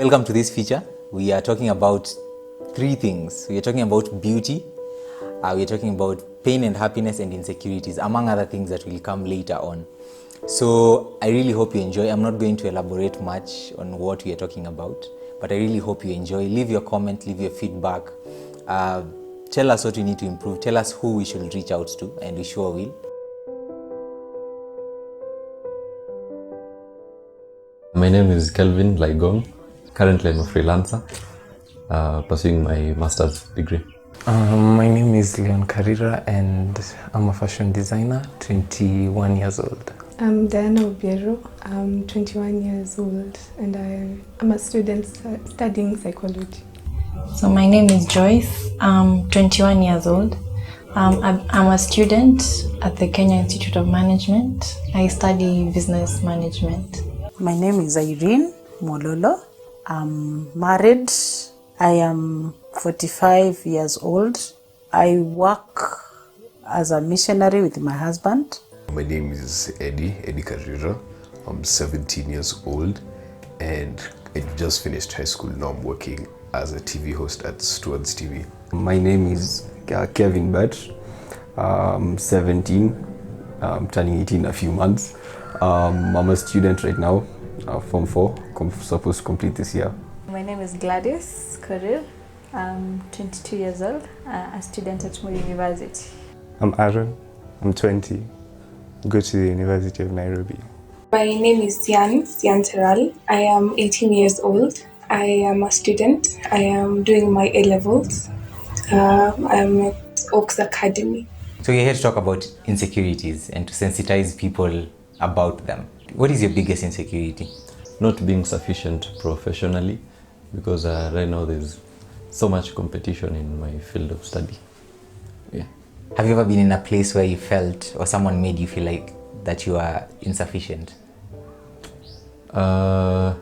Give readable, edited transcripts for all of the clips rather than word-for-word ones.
Welcome to this feature. We are talking about three things. We are talking about beauty, we are talking about pain and happiness and insecurities, among other things that will come later on. So I really hope you enjoy. I'm not going to elaborate much on what we are talking about, but I really hope you enjoy. Leave your comment, leave your feedback. Tell us what we need to improve. Tell us who we should reach out to, and we sure will. My name is Kelvin Laigong. Currently, I'm a freelancer pursuing my master's degree. My name is Leon Carrera and I'm a fashion designer, 21 years old. I'm Diana Obiero. I'm 21 years old and I'm a student studying psychology. So my name is Joyce. I'm 21 years old. I'm a student at the Kenya Institute of Management. I study business management. My name is Irene Mololo. I'm married. I am 45 years old. I work as a missionary with my husband. My name is Eddie Carrera. I'm 17 years old and I just finished high school. Now I'm working as a TV host at Stewards TV. My name is Kevin Bett. I'm 17, I'm turning 18 in a few months. I'm a student right now, Form 4, supposed to complete this year. My name is Gladys Korir. I'm 22 years old, a student at Moore University. I'm Aaron, I'm 20, go to the University of Nairobi. My name is Sian Teral. I am 18 years old. I am a student. I am doing my A-levels. I'm at Oaks Academy. So we're here to talk about insecurities and to sensitize people about them. What is your biggest insecurity? Not being sufficient professionally, because right now there's so much competition in my field of study. Yeah. Have you ever been in a place where you felt or someone made you feel like that you are insufficient? Yeah,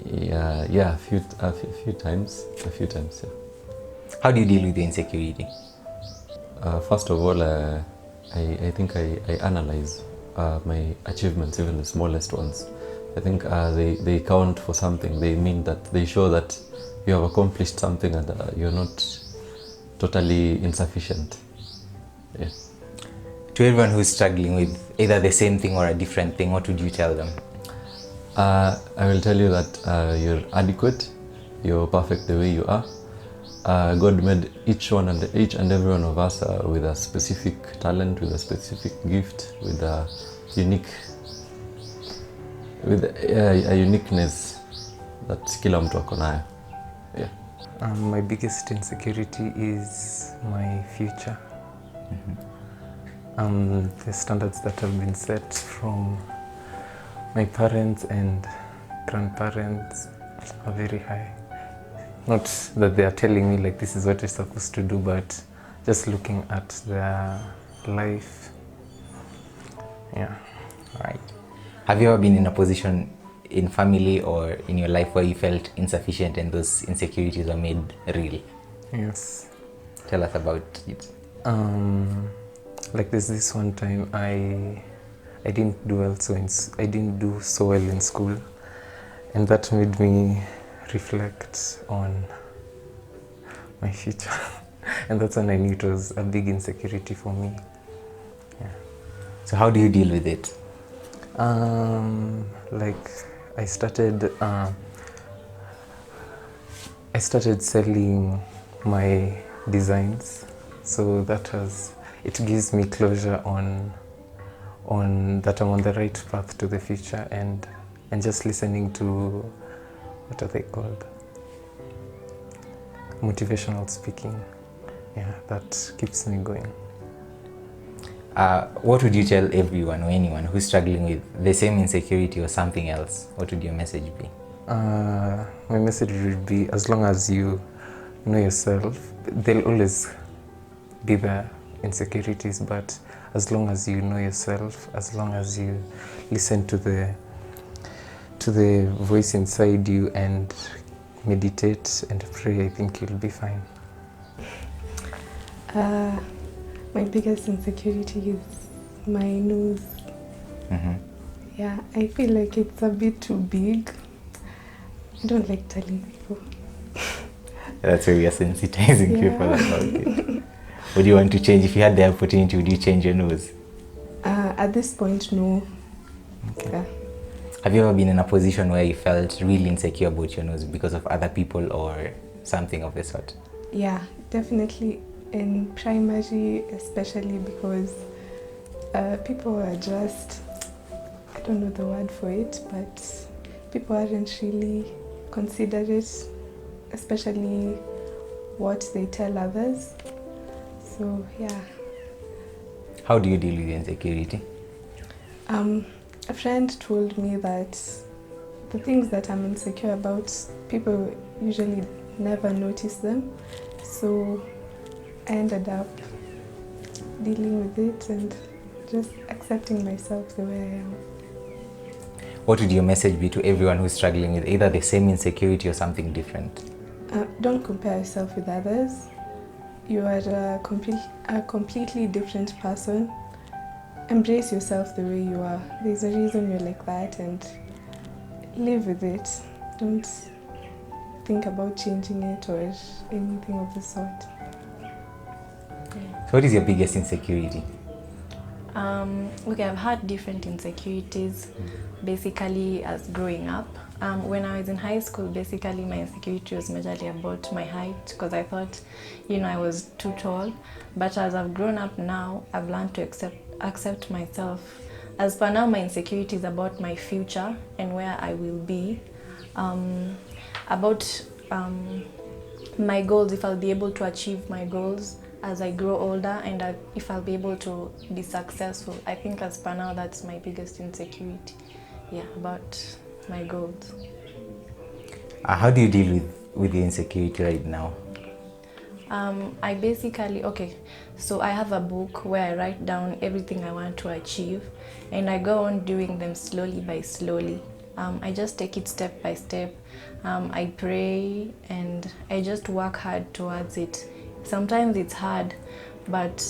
a few times. Yeah. How do you deal with the insecurity? First of all, I think I analyze my achievements, even the smallest ones. I think they count for something. They mean that they show that you have accomplished something and you're not totally insufficient. Yeah. To everyone who's struggling with either the same thing or a different thing, what would you tell them? I will tell you that you're adequate, you're perfect the way you are. God made each and every one of us with a specific talent, with a specific gift, with a uniqueness that kila mtu ako nayo. Yeah. My biggest insecurity is my future. The standards that have been set from my parents and grandparents are very high. Not that they are telling me like this is what you're supposed to do, but just looking at their life. Yeah. Right. Have you ever been in a position in family or in your life where you felt insufficient and those insecurities were made real? Yes. Tell us about it. Like there's this one time I didn't do so well in school, and that made me reflect on my future. And that's when I knew it was a big insecurity for me. Yeah. So how do you deal with it? Like I started selling my designs, so it gives me closure on that I'm on the right path to the future, and just listening to, what are they called? Motivational speaking. Yeah, that keeps me going. What would you tell everyone or anyone who's struggling with the same insecurity or something else? What would your message be? My message would be, as long as you know yourself, there'll always be the insecurities, but as long as you know yourself, as long as you listen to the voice inside you and meditate and pray, I think you'll be fine. My biggest insecurity is my nose. Yeah, I feel like it's a bit too big. I don't like telling people. That's why we are sensitizing people about it. Would you want to change, if you had the opportunity, would you change your nose? At this point, no. Okay. Yeah. Have you ever been in a position where you felt really insecure about your nose because of other people or something of the sort? Yeah, definitely in primary, especially because people are just, I don't know the word for it, but people aren't really considerate, especially what they tell others. So yeah. How do you deal with insecurity? A friend told me that the things that I'm insecure about, people usually never notice them. So I ended up dealing with it and just accepting myself the way I am. What would your message be to everyone who's struggling with either the same insecurity or something different? Don't compare yourself with others. You are a completely different person. Embrace yourself the way you are. There's a reason you're like that, and live with it. Don't think about changing it or anything of the sort. So what is your biggest insecurity? Okay, I've had different insecurities basically as growing up. When I was in high school, basically my insecurity was majorly about my height because I thought, I was too tall. But as I've grown up now, I've learned to accept myself. As per now, my insecurity is about my future and where I will be. About my goals, if I'll be able to achieve my goals as I grow older, and if I'll be able to be successful. I think as per now, that's my biggest insecurity. Yeah, about my goals. How do you deal with the insecurity right now? I basically, so I have a book where I write down everything I want to achieve, and I go on doing them slowly by slowly. I just take it step by step. I pray and I just work hard towards it. Sometimes it's hard, but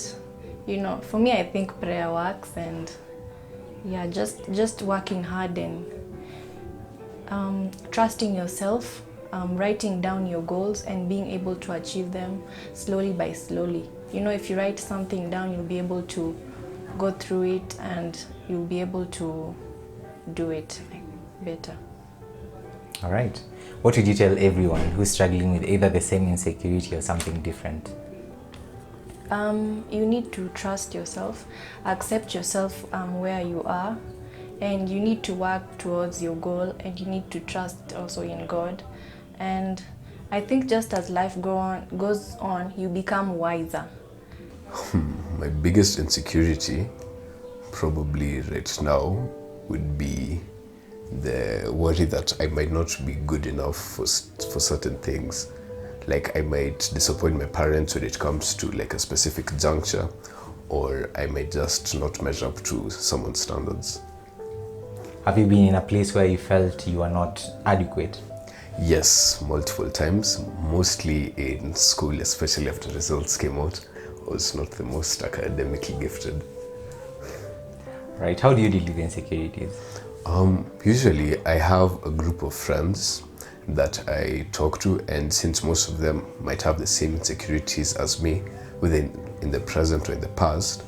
for me, I think prayer works, and yeah, just working hard and trusting yourself, writing down your goals and being able to achieve them slowly by slowly. If you write something down, you'll be able to go through it and you'll be able to do it better. All right. What would you tell everyone who's struggling with either the same insecurity or something different? You need to trust yourself, accept yourself where you are, and you need to work towards your goal, and you need to trust also in God. And I think just as life goes on, you become wiser. My biggest insecurity probably right now would be the worry that I might not be good enough for certain things. Like I might disappoint my parents when it comes to like a specific juncture, or I might just not measure up to someone's standards. Have you been in a place where you felt you are not adequate? Yes, multiple times, mostly in school, especially after results came out. I was not the most academically gifted. Right, how do you deal with insecurities? Usually I have a group of friends that I talk to, and since most of them might have the same insecurities as me in the present or in the past,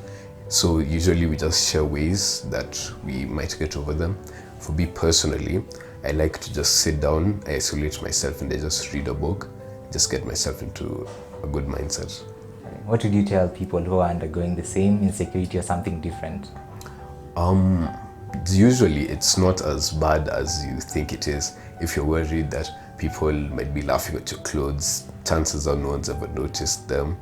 so usually we just share ways that we might get over them. For me personally, I like to just sit down, isolate myself, and I just read a book, just get myself into a good mindset. What would you tell people who are undergoing the same insecurity or something different? Usually it's not as bad as you think it is. If you're worried that people might be laughing at your clothes, chances are no one's ever noticed them.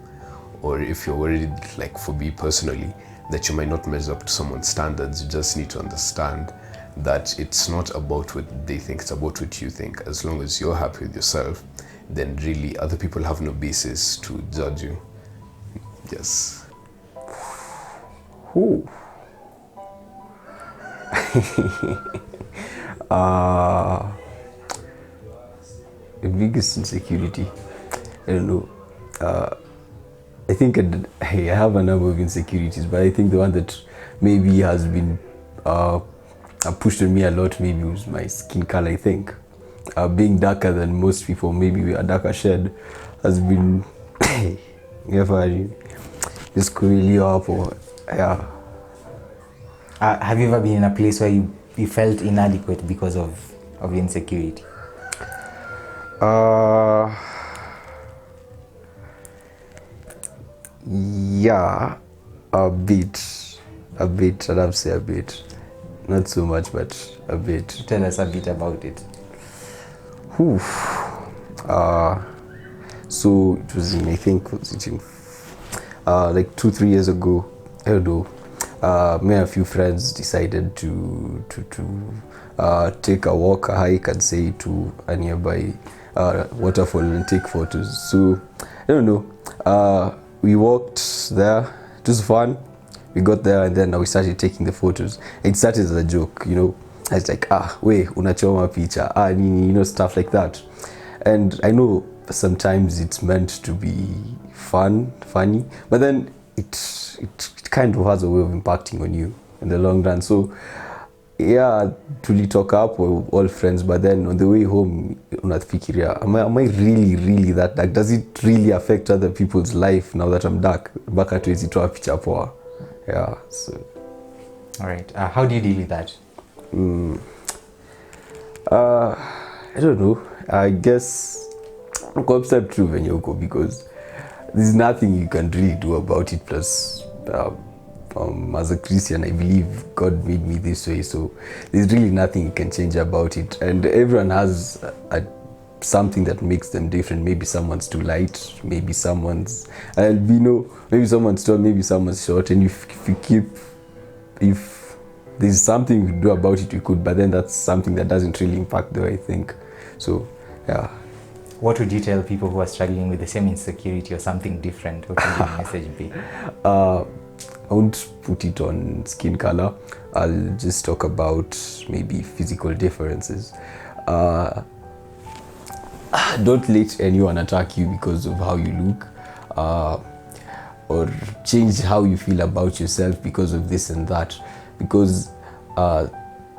Or if you're worried, like for me personally, that you might not measure up to someone's standards, you just need to understand that it's not about what they think, it's about what you think. As long as you're happy with yourself, then really other people have no basis to judge you. Yes. Ooh. The biggest insecurity, I don't know. I think I have a number of insecurities, but I think the one that maybe has been pushed on me a lot maybe was my skin color, I think. being darker than most people, maybe we are darker shade, has been never just really up or yeah. Have you ever been in a place where you felt inadequate because of insecurity? Yeah, a bit, I'd have to say a bit. Not so much, but a bit. Tell us a bit about it. Whew. So it was in, I think, was it in, like 2-3 years ago, I don't know, me and a few friends decided to take a walk, a hike, and say to a nearby waterfall and take photos. So I don't know, we walked there, it was fun. We got there and then we started taking the photos. It started as a joke, you know. I was like, we unachoma picha, nini, you know, stuff like that. And I know sometimes it's meant to be funny, but then it kind of has a way of impacting on you in the long run. So yeah, to talk up, we're all friends, but then on the way home, unafikiria, am I really that dark? Does it really affect other people's life now that I'm dark? Baka tuwezi toa picha poa. Yeah, so. All right. How do you deal with that? I don't know. I guess concept true when you go because there's nothing you can really do about it. Plus, as a Christian, I believe God made me this way, so there's really nothing you can change about it. And everyone has something that makes them different. Maybe someone's too light, maybe someone's albino, maybe someone's tall, maybe someone's short. And if there's something you could do about it, you could, but then that's something that doesn't really impact the way I think. So, yeah. What would you tell people who are struggling with the same insecurity or something different? What would your message be? I won't put it on skin color. I'll just talk about maybe physical differences. Don't let anyone attack you because of how you look, or change how you feel about yourself because of this and that. Because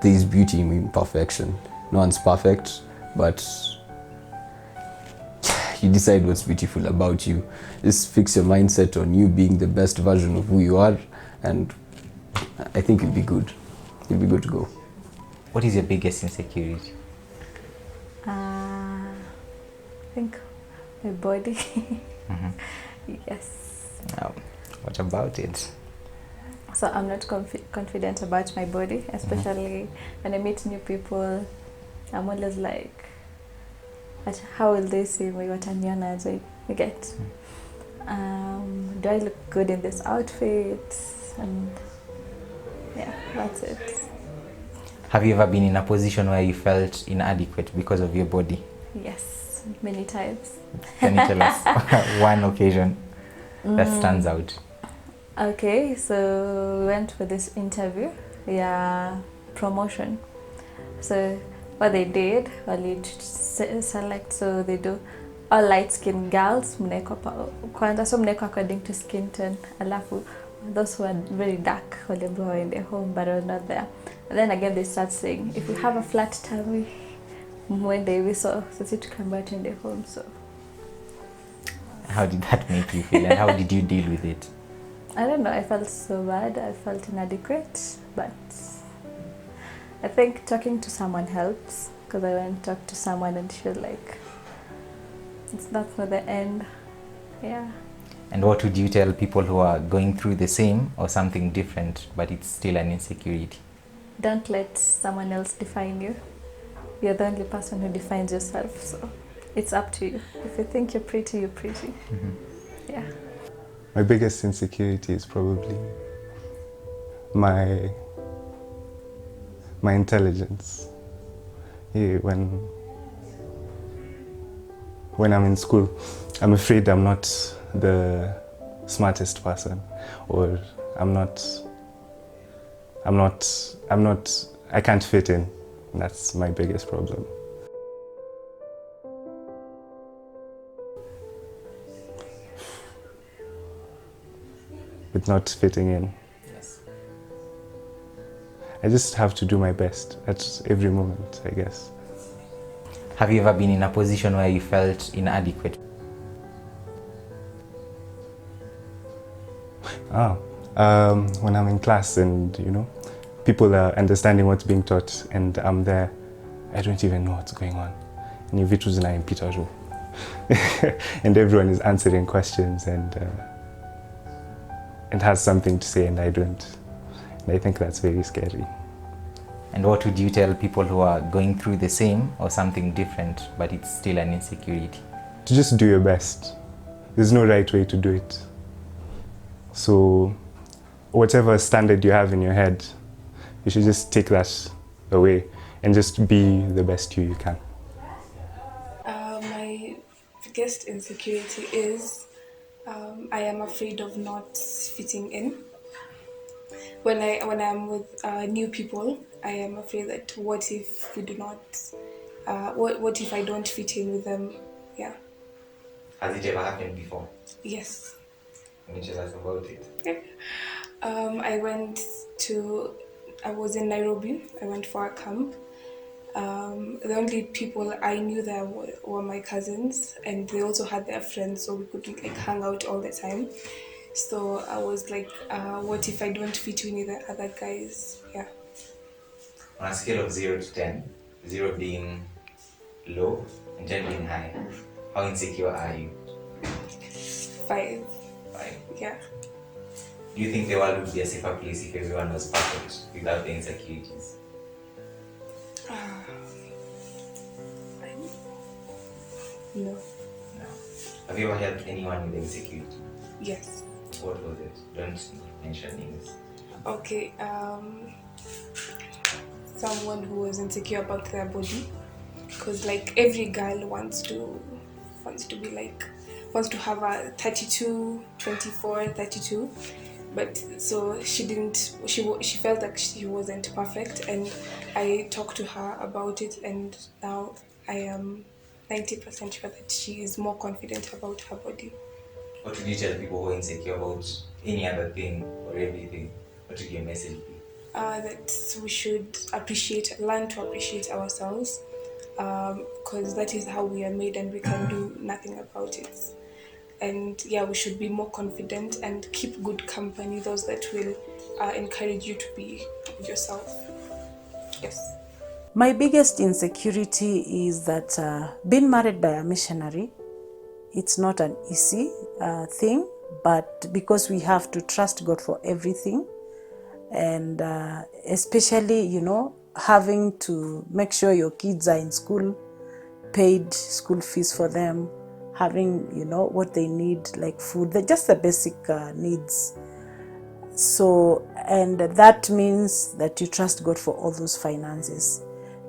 there's beauty in imperfection. No one's perfect, but you decide what's beautiful about you. Just fix your mindset on you being the best version of who you are, and I think you'll be good. You'll be good to go. What is your biggest insecurity? I think my body. Yes. What about it? So I'm not confident about my body, especially when I meet new people. I'm always like, how will they see me? What you get? Do I look good in this outfit? And yeah, that's it. Have you ever been in a position where you felt inadequate because of your body? Yes, many times. Can you tell us one occasion that stands out? Okay, so we went for this interview, promotion. So what they did, select, so they do all light-skinned girls, mneko according to skin tone, alafu those who are very dark, were in their home but are not there. And then again they start saying, if you have a flat tummy, mwende we saw to come back in their home. So how did that make you feel and how did you deal with it? I don't know, I felt so bad, I felt inadequate, but I think talking to someone helps, because I went to talk to someone and she was like, that's not the end. Yeah. And what would you tell people who are going through the same or something different, but it's still an insecurity? Don't let someone else define you. You're the only person who defines yourself, so it's up to you. If you think you're pretty, you're pretty. Yeah. My biggest insecurity is probably my intelligence. Yeah, when I'm in school, I'm afraid I'm not the smartest person, or I can't fit in. That's my biggest problem. With not fitting in. Yes. I just have to do my best at every moment, I guess. Have you ever been in a position where you felt inadequate? When I'm in class and, people are understanding what's being taught and I'm there, I don't even know what's going on. And if it was in Peter, and everyone is answering questions and has something to say and I don't. And I think that's very scary. And what would you tell people who are going through the same or something different, but it's still an insecurity? To just do your best. There's no right way to do it. So whatever standard you have in your head, you should just take that away and just be the best you can. My biggest insecurity is I am afraid of not fitting in. When I'm with new people, I am afraid that what if we do not, what if I don't fit in with them? Yeah. Has it ever happened before? Yes. Can you tell us about it? I was in Nairobi. I went for a camp. The only people I knew there were my cousins, and they also had their friends, so we couldn't hang out all the time. So I was like, what if I don't fit in with the other guys? Yeah. On a scale of 0 to 10, 0 being low and 10 being high, how insecure are you? 5. 5. Yeah. Do you think the world would be a safer place if everyone was perfect without the insecurities? No. No. Have you ever helped anyone with insecurity? Yes. What was it? Don't mention names. Okay. Someone who was insecure about their body, because every girl wants to have a 32, 24, 32, but so she felt like she wasn't perfect, and I talked to her about it, and now I am 90% sure that she is more confident about her body. What would you tell people who are insecure about any other thing or everything? What would your message be? That we should learn to appreciate ourselves, because that is how we are made and we can do nothing about it. And yeah, we should be more confident and keep good company, those that will encourage you to be yourself. Yes. My biggest insecurity is that being married by a missionary, it's not an easy thing, but because we have to trust God for everything, and especially, having to make sure your kids are in school, paid school fees for them, having, what they need, like food, just the basic needs. So, and that means that you trust God for all those finances.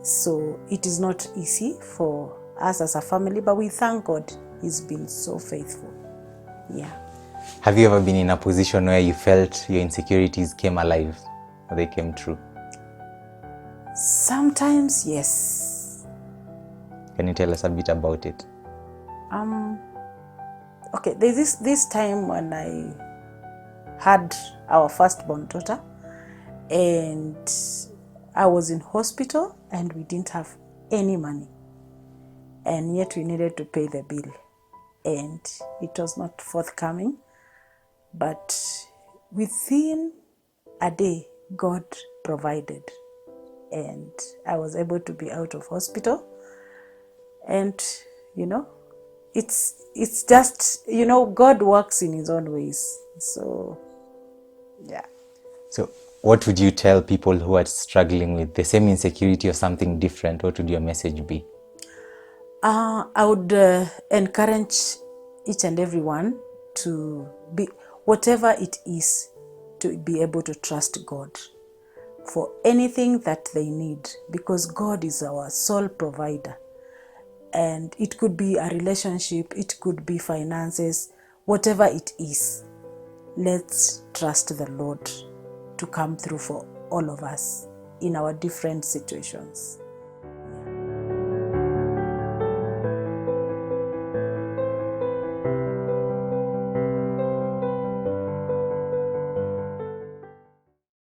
So it is not easy for us as a family, but we thank God. He's been so faithful. Yeah. Have you ever been in a position where you felt your insecurities came alive or they came true? Sometimes, yes. Can you tell us a bit about it? Okay, there's this time when I had our firstborn daughter, and I was in hospital and we didn't have any money, and yet we needed to pay the bill, and it was not forthcoming. But within a day, God provided, and I was able to be out of hospital. And it's just, God works in his own ways. So yeah. So what would you tell people who are struggling with the same insecurity or something different? What would your message be? I would encourage each and everyone to be, whatever it is, to be able to trust God for anything that they need, because God is our sole provider. And it could be a relationship, it could be finances, whatever it is. Let's trust the Lord to come through for all of us in our different situations.